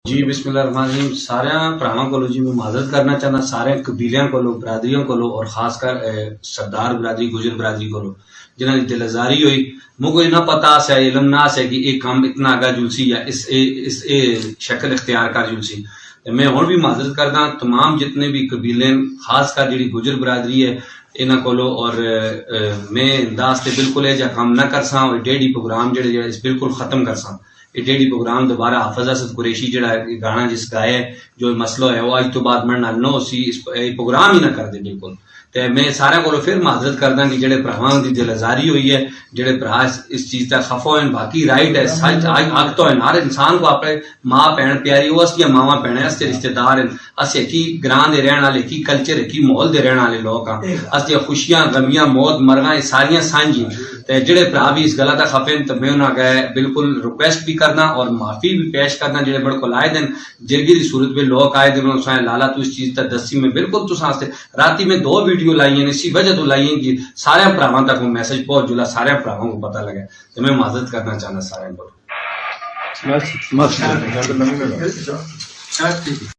जी बिस्मिल्लाहिर्रहमानिर्रहीम। सारे भरावां कोलों जी मैं माजरत करना चाहना, सारे कबीलियां कोलों, बरादरियों कोलों और खासकर सरदार बरादरी, गुजर बरादरी कोलों जिन्हां दी दिलअज़ारी हुई। मुझे इन्ना पता है, इलम ना है कि यह काम इतना आगा जुलसी या इस शक्ल इख्तियार कर जुलसी। मैं हुण भी माजरत करदा तमाम जितने भी कबीले, खासकर जी गुजर बरादरी है इन्हां कोलों, और मैं इंदास बिल्कुल यह जा काम न करसा और डेढ़ी प्रोग्राम जेड़े बिल्कुल खत्म करसा। डेढ़ी प्रोग्राम दोबारा हाफिज असद कुरैशी जड़ा गाना जिस गाया जो मसलो है वो अज तो बाद मेरे नाल नो सी प्रोग्राम ही ना कर दे बिल्कुल। तो मैं सारे को फिर माजरत करदा कि जेड़े भरावां दी दिलअज़ारी हुई है, जेड़े भरा इस चीज का खफा होन, बाकी राइट है, सच हक तो है, हर इंसान को अपने मां भैन प्यारी वो असदियां मावां भैन असदे रिश्तेदार हैं, अस एक ही ग्रां दे रहने वाले, एक ही कल्चर, एक ही माहौल दे रहने वाले लोग हाँ। असदियां खुशियां गमियां मौत मरगा ये सारियां सांझी। तो जेड़े भरा भी इस गल का खफे तो मैं उन्होंने बिल्कुल रिक्वेस्ट भी करना और माफी भी पेश करना। जेड़े बिल्कुल आए दिन जिरगी की सूरत में लोग आए दिन लाला तू इस चीज तक दसी में बिल्कुल तुसा राती में 2 वीडियो लाई हैं, इसी वजह तो लाई हैं कि सारे भरावां तक वो मैसेज पहुंच जुला, सारे भरावां को पता लगे। तो मैं माजरत करना चाहना सारे को।